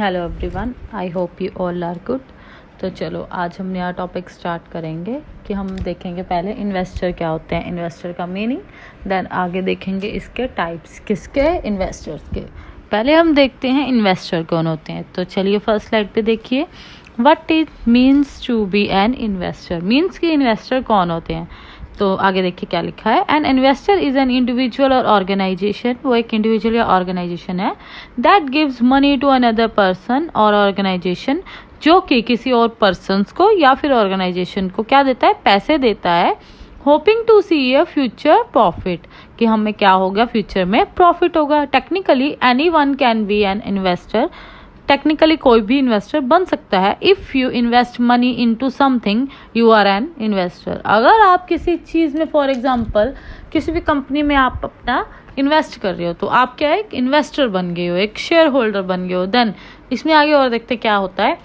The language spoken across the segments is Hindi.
Hello everyone, I hope you all are good. तो चलो आज हम नया टॉपिक स्टार्ट करेंगे कि हम देखेंगे पहले इन्वेस्टर क्या होते हैं, इन्वेस्टर का मीनिंग, देन आगे देखेंगे इसके टाइप्स, किसके, इन्वेस्टर्स के। पहले हम देखते हैं इन्वेस्टर कौन होते हैं। तो चलिए फर्स्ट स्लाइड पे देखिए, what it means to be an investor. Means कि इन्वेस्टर कौन होते हैं। तो आगे देखिए क्या लिखा है, an investor is an individual or organisation. वो एक इंडिविजुअल या ऑर्गेनाइजेशन है that gives money to another person or organisation, जो कि किसी और पर्सन को या फिर ऑर्गेनाइजेशन को क्या देता है, पैसे देता है, hoping to see a future profit, कि हमें क्या होगा, फ्यूचर में प्रॉफिट होगा। Technically anyone can be an investor. Technically कोई भी इन्वेस्टर बन सकता है। If you invest money into something you are an investor. अगर आप किसी चीज़ में, फॉर एग्जांपल किसी भी कंपनी में आप अपना इन्वेस्ट कर रहे हो, तो आप क्या एक इन्वेस्टर बन गए हो, एक शेयर होल्डर बन गए हो। देन इसमें आगे और देखते क्या होता है।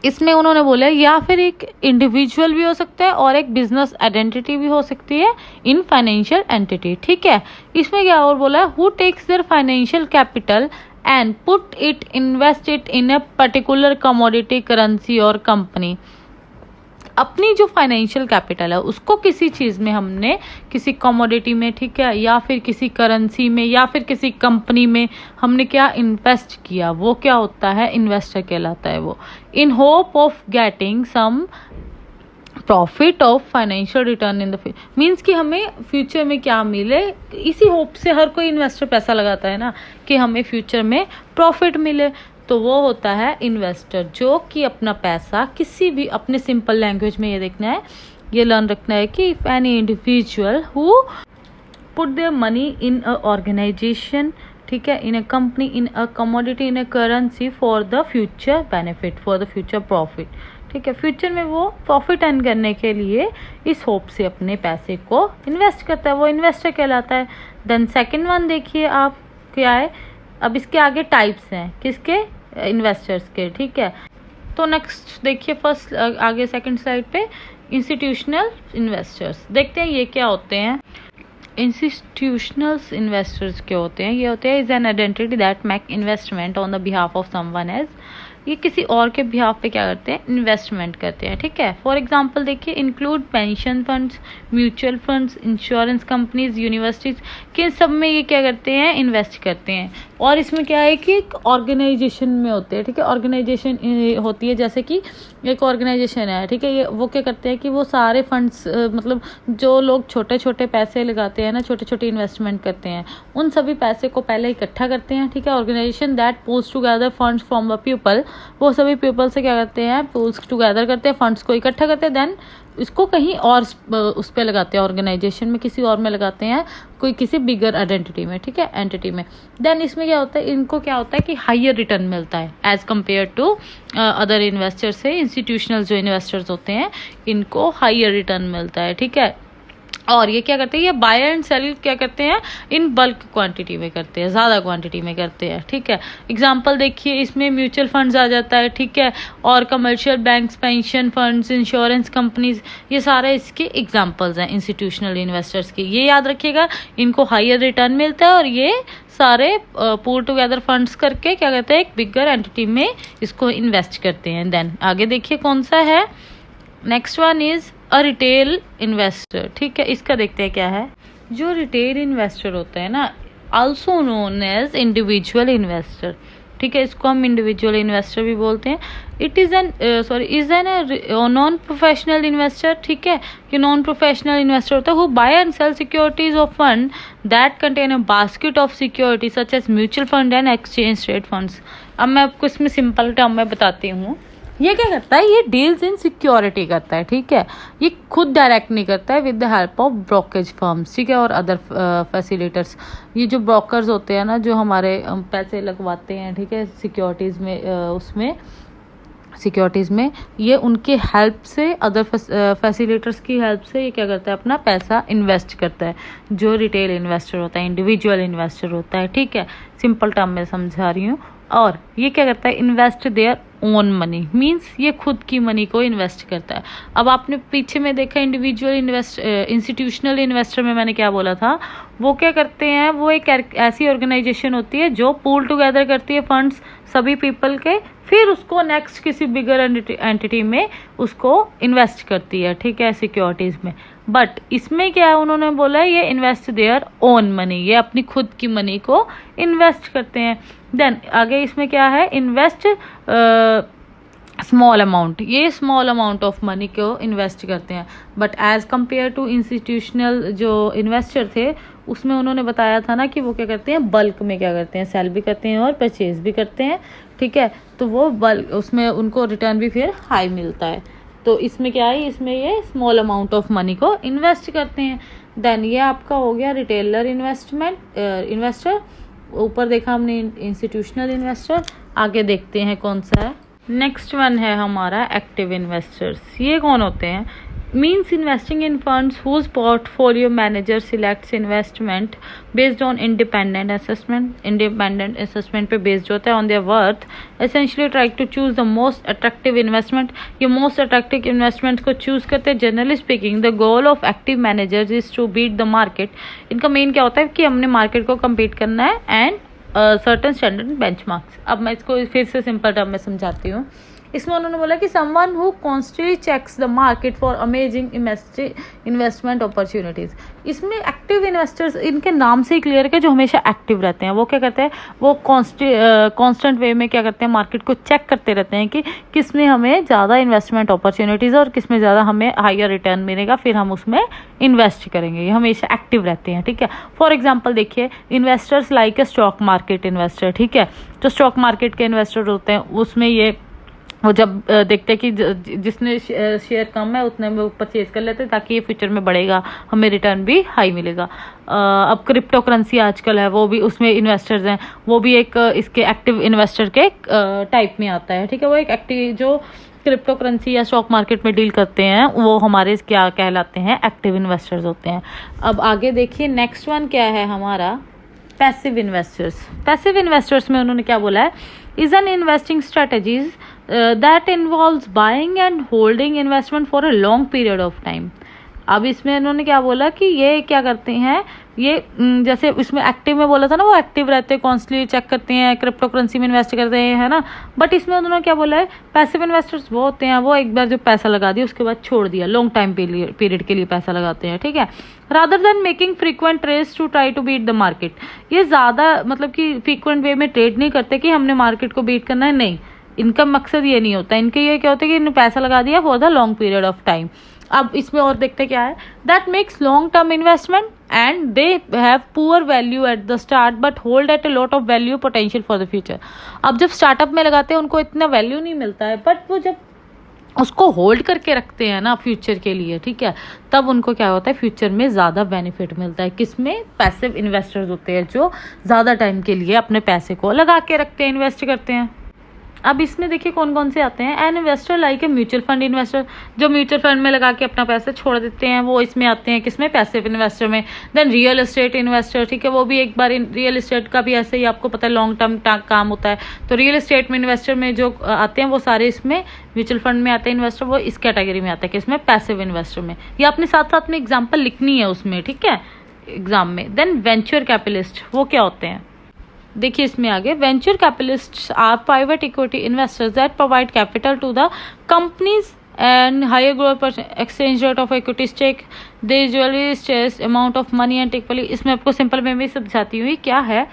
इसमें उन्होंने बोला या फिर एक इंडिविजुअल भी हो सकता है और एक बिजनेस आइडेंटिटी भी हो सकती है इन फाइनेंशियल एंटिटी। ठीक है, इसमें क्या और बोला, who takes their financial capital and put it, invest it in a particular commodity, currency और कंपनी। अपनी जो फाइनेंशियल कैपिटल है उसको किसी चीज़ में हमने, किसी कमोडिटी में, ठीक है, या फिर किसी करेंसी में या फिर किसी कंपनी में हमने क्या इन्वेस्ट किया, वो क्या होता है, इन्वेस्टर कहलाता है वो। In hope of getting some profit of financial return in the future. Means कि हमें फ्यूचर में क्या मिले, इसी होप से हर कोई इन्वेस्टर पैसा लगाता है ना, कि हमें फ्यूचर में प्रॉफिट मिले। तो वो होता है इन्वेस्टर, जो कि अपना पैसा किसी भी, अपने सिंपल लैंग्वेज में ये देखना है, ये लर्न रखना है कि if any individual who put their money in a organisation, ठीक है, in a company, in a commodity, in a currency for the future benefit, for the future profit. ठीक है, फ्यूचर में वो प्रॉफिट अर्न करने के लिए इस होप से अपने पैसे को इन्वेस्ट करता है, वो इन्वेस्टर कहलाता है। देन सेकंड वन देखिए आप क्या है। अब इसके आगे टाइप्स हैं किसके, इन्वेस्टर्स के। ठीक है, तो नेक्स्ट देखिए फर्स्ट आगे सेकंड स्लाइड पे इंस्टीट्यूशनल इन्वेस्टर्स देखते हैं ये क्या होते हैं। इंस्टीट्यूशनल इन्वेस्टर्स क्या होते हैं, ये होते हैं is an identity that make investment on the behalf of someone as. ये किसी और के बिहाफ पे क्या करते हैं, इन्वेस्टमेंट करते हैं। ठीक है, फॉर एग्जांपल देखिए, include pension funds, mutual funds, insurance companies, universities, के सब में ये क्या करते हैं, इन्वेस्ट करते हैं। और इसमें क्या है कि एक ऑर्गेनाइजेशन में होते हैं। ठीक है, ऑर्गेनाइजेशन होती है, जैसे कि एक ऑर्गेनाइजेशन है, ठीक है, ये वो क्या करते हैं कि वो सारे फंड्स, मतलब जो लोग छोटे छोटे पैसे लगाते हैं ना, छोटे छोटे इन्वेस्टमेंट करते हैं, उन सभी पैसे को पहले इकट्ठा करते हैं। ठीक है, organisation that pools together funds from the people, वो सभी पीपल से क्या करते हैं, पूल्स टुगेदर करते हैं, फंड्स को इकट्ठा करते हैं, देन इसको कहीं और उस पर लगाते हैं, ऑर्गेनाइजेशन में किसी और में लगाते हैं, कोई किसी बिगर आइडेंटिटी में, ठीक है, एंटिटी में। देन इसमें क्या होता है, इनको क्या होता है कि हायर रिटर्न मिलता है as compared to other investors से। इंस्टीट्यूशनल जो इन्वेस्टर्स होते हैं इनको हायर रिटर्न मिलता है। ठीक है, और ये क्या करते हैं, ये बाय एंड सेल क्या करते हैं, इन बल्क क्वांटिटी में करते हैं, ज़्यादा क्वांटिटी में करते हैं। ठीक है, एग्जांपल देखिए, इसमें म्यूचुअल फंड्स आ जाता है, ठीक है, और commercial banks, pension funds, insurance companies, ये सारे इसके एग्जांपल्स हैं इंस्टीट्यूशनल इन्वेस्टर्स के। ये याद रखिएगा, इनको हायर रिटर्न मिलता है और ये सारे पूल टुगेदर फंड्स करके क्या कहते हैं, एक बिगर एंटिटी में इसको इन्वेस्ट करते हैं। देन आगे देखिए कौन सा है, next one is a retail investor. ठीक है, इसका देखते हैं क्या है। जो रिटेल इन्वेस्टर होता है ना, also known as individual investor. ठीक है, इसको हम इंडिविजुअल इन्वेस्टर भी बोलते हैं। It is an is an non professional investor. ठीक है, कि नॉन प्रोफेशनल इन्वेस्टर होता है who buy and sell securities of fund that contain a basket of security such as mutual fund and exchange trade funds. अब मैं आपको इसमें सिंपल टर्म में बताती हूँ। ये क्या करता है, ये डील्स इन सिक्योरिटी करता है। ठीक है, ये खुद डायरेक्ट नहीं करता है, with the help of brokerage firms, ठीक है, और अदर फैसिलिटेटर्स। ये जो ब्रोकर्स होते हैं ना, जो हमारे पैसे लगवाते हैं, ठीक है, सिक्योरिटीज़ में, उसमें सिक्योरिटीज़ में, ये उनके हेल्प से, अदर फैसिलिटेटर्स की हेल्प से ये क्या करता है, अपना पैसा इन्वेस्ट करता है। जो रिटेल इन्वेस्टर होता है, इंडिविजुअल इन्वेस्टर होता है। ठीक है, सिंपल टर्म में समझा रही हूँ। और ये क्या करता है, invest their own money, means ये खुद की मनी को इन्वेस्ट करता है। अब आपने पीछे में देखा इंडिविजुअल इंस्टीट्यूशनल इन्वेस्टर में मैंने क्या बोला था, वो क्या करते हैं, वो एक ऐसी ऑर्गेनाइजेशन होती है जो पूल टुगेदर करती है फंड्स सभी पीपल के, फिर उसको नेक्स्ट किसी बिगर एंटिटी में उसको इन्वेस्ट करती है, ठीक है, सिक्योरिटीज़ में। बट इसमें क्या है, उन्होंने बोला है ये इन्वेस्ट देयर ओन मनी, ये अपनी खुद की मनी को इन्वेस्ट करते हैं। देन आगे इसमें क्या है, इन्वेस्ट स्मॉल अमाउंट, ये स्मॉल अमाउंट ऑफ मनी को इन्वेस्ट करते हैं। But as compared to institutional जो इन्वेस्टर थे, उसमें उन्होंने बताया था ना कि वो क्या करते हैं, बल्क में क्या करते हैं, सेल भी करते हैं और परचेज भी करते हैं, ठीक है। तो वो बल्क, उसमें उनको रिटर्न भी फिर हाई मिलता है। तो इसमें क्या है, इसमें ये स्मॉल अमाउंट ऑफ मनी को इन्वेस्ट करते हैं। देन ये आपका हो गया रिटेलर इन्वेस्टर, ऊपर देखा हमने इंस्टीट्यूशनल इन्वेस्टर। आगे देखते हैं कौन सा है। नेक्स्ट वन है हमारा एक्टिव इन्वेस्टर्स। ये कौन होते हैं, means investing in funds whose portfolio manager selects investment based on independent assessment पे बेस्ड होता है on their worth, essentially try to choose the most attractive investment. ये मोस्ट अट्रैक्टिव इन्वेस्टमेंट को चूज करते हैं। Generally speaking the goal of active managers is to beat the market. इनका मेन क्या होता है कि हमने मार्केट को कम्पीट करना है एंड सर्टेन स्टैंडर्ड बेंचमार्क्स। अब मैं इसको फिर से सिंपल टर्म में समझाती हूँ। इसमें उन्होंने बोला कि someone who constantly checks the market for amazing investment opportunities. इसमें एक्टिव इन्वेस्टर्स, इनके नाम से ही क्लियर है जो हमेशा एक्टिव रहते हैं। वो क्या करते हैं, वो कांस्टेंट वे में क्या करते हैं, मार्केट को चेक करते रहते हैं कि किस में हमें ज़्यादा इन्वेस्टमेंट अपॉर्चुनिटीज़ और किस में ज़्यादा हमें हायर रिटर्न मिलेगा, फिर हम उसमें इन्वेस्ट करेंगे। ये हमेशा एक्टिव रहते हैं, ठीक है। फॉर एग्जाम्पल देखिए, investors like a stock market investor, ठीक है। जो स्टॉक मार्केट के इन्वेस्टर होते हैं उसमें ये वो जब देखते हैं कि जिसने शेयर कम है उतने में वो परचेज कर लेते हैं ताकि ये फ्यूचर में बढ़ेगा, हमें रिटर्न भी हाई मिलेगा। अब क्रिप्टो करेंसी आजकल है, वो भी उसमें इन्वेस्टर्स हैं, वो भी एक इसके एक्टिव इन्वेस्टर के टाइप में आता है, ठीक है। वो एक एक्टिव जो क्रिप्टो करेंसी या स्टॉक मार्केट में डील करते हैं वो हमारे क्या कहलाते हैं, एक्टिव इन्वेस्टर्स होते हैं। अब आगे देखिए नेक्स्ट वन क्या है हमारा, पैसिव इन्वेस्टर्स। पैसिव इन्वेस्टर्स में उन्होंने क्या बोला है, is an investing strategies that involves buying and holding investment for a long period of time। अब इसमें इन्होंने क्या बोला कि ये क्या करते हैं, ये जैसे इसमें एक्टिव में बोला था ना, वो एक्टिव रहते हैं, कॉन्स्टेंटली चेक करते हैं, क्रिप्टो करेंसी में इन्वेस्ट करते हैं, है ना। बट इसमें उन्होंने क्या बोला है, पैसिव इन्वेस्टर्स वो होते हैं, वो एक बार जो पैसा लगा दिया उसके बाद छोड़ दिया, लॉन्ग टाइम पीरियड के लिए पैसा लगाते हैं, ठीक है। Rather than making frequent trades to try to beat the market. ये ज़्यादा मतलब कि फ्रीक्वेंट वे में ट्रेड नहीं करते कि हमने मार्केट को बीट करना है, नहीं, इनका मकसद ये नहीं होता। इनके ये क्या होता है कि इन्होंने पैसा लगा दिया for the long period of time. अब इसमें और देखते क्या है, that makes long term investment and they have poor value at the start but hold at a lot of value potential for the future. अब जब स्टार्टअप में लगाते हैं उनको इतना वैल्यू नहीं मिलता है, बट वो जब उसको होल्ड करके रखते हैं ना फ्यूचर के लिए, ठीक है, तब उनको क्या होता है, फ्यूचर में ज़्यादा बेनिफिट मिलता है। किसमें, पैसिव इन्वेस्टर्स होते हैं जो ज़्यादा टाइम के लिए अपने पैसे को लगा के रखते हैं, इन्वेस्ट करते हैं। अब इसमें देखिए कौन कौन से आते हैं, an investor like a mutual fund investor, जो म्यूचुअल फंड में लगा के अपना पैसा छोड़ देते हैं, वो इसमें आते हैं, किसमें, पैसिव इन्वेस्टर में। देन रियल एस्टेट इन्वेस्टर, ठीक है, वो भी एक बार रियल एस्टेट का भी ऐसे ही आपको पता है लॉन्ग टर्म काम होता है, तो रियल एस्टेट में इन्वेस्टर में जो आते हैं वो सारे इसमें म्यूचुअल फंड में आते हैं इन्वेस्टर, वो इस कैटेगरी में आते हैं, किसमें, पैसिव इन्वेस्टर में। ये अपने साथ साथ में एग्जाम्पल लिखनी है उसमें, ठीक है, एग्जाम में। देन वेंचर कैपिटलिस्ट, वो क्या होते हैं, देखिए इसमें आगे, venture capitalists are private equity investors that provide capital to the companies and higher growth exchange rate of equity stake, they usually stress amount of money and typically, इसमें आपको सिंपल वे में समझाती हुई क्या है।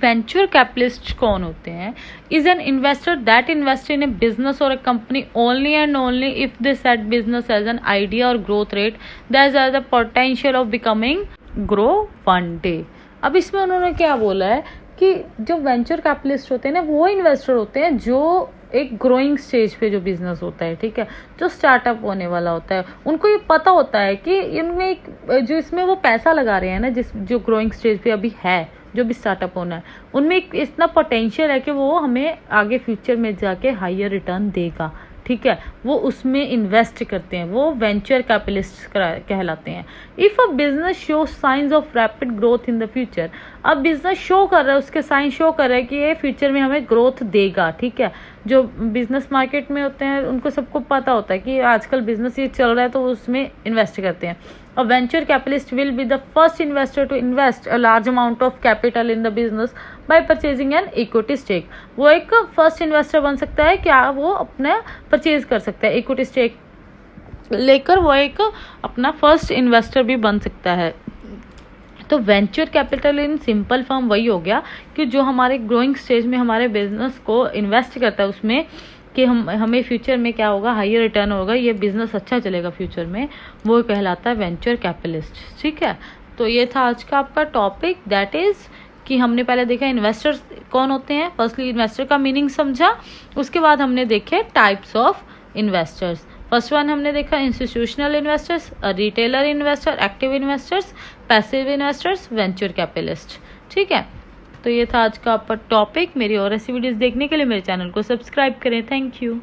वेंचर कैपिटलिस्ट कौन होते हैं, is an investor that invest in a business और a company only and only if they set business as an idea और growth rate that has the potential of becoming grow one day. अब इसमें उन्होंने क्या बोला है कि जो वेंचर कैपिटलिस्ट होते हैं ना, वो इन्वेस्टर होते हैं जो एक ग्रोइंग स्टेज पे जो बिजनेस होता है, ठीक है, जो स्टार्टअप होने वाला होता है, उनको ये पता होता है कि इनमें एक जो इसमें वो पैसा लगा रहे हैं ना, जो ग्रोइंग स्टेज पे अभी है, जो भी स्टार्टअप होना है, उनमें एक इतना पोटेंशियल है कि वो हमें आगे फ्यूचर में जाके हायर रिटर्न देगा, ठीक है, वो उसमें इन्वेस्ट करते हैं, वो वेंचर कैपिटलिस्ट कहलाते हैं। If a business show science of rapid growth in the future, अब बिजनेस शो कर रहा है, उसके साइन शो कर रहा है कि ये फ्यूचर में हमें ग्रोथ देगा, ठीक है। जो बिजनेस मार्केट में होते हैं उनको सबको पता होता है कि आजकल बिजनेस ये चल रहा है तो उसमें इन्वेस्ट करते हैं। A venture capitalist will be the first investor to invest a large amount of capital in the business by purchasing an equity stake. वो एक फर्स्ट इन्वेस्टर बन सकता है, क्या वो अपना परचेज कर सकता है, इक्विटी स्टेक लेकर वो एक अपना फर्स्ट इन्वेस्टर भी बन सकता है। तो venture capital in simple form वही हो गया कि जो हमारे ग्रोइंग स्टेज में हमारे बिजनेस को इन्वेस्ट करता है उसमें, कि हमें फ्यूचर में क्या होगा, हायर रिटर्न होगा, ये बिजनेस अच्छा चलेगा फ्यूचर में, वो कहलाता है वेंचर कैपिटलिस्ट। ठीक है, तो ये था आज का आपका टॉपिक, दैट इज कि हमने पहले देखा इन्वेस्टर्स कौन होते हैं, फर्स्टली इन्वेस्टर का मीनिंग समझा, उसके बाद हमने देखे types of investors. First one हमने देखा institutional investors, retailer investor, active investors, passive investors, venture capitalist. ठीक है, तो ये था आज का आपका टॉपिक। मेरी और ऐसी वीडियोस देखने के लिए मेरे चैनल को सब्सक्राइब करें। Thank you.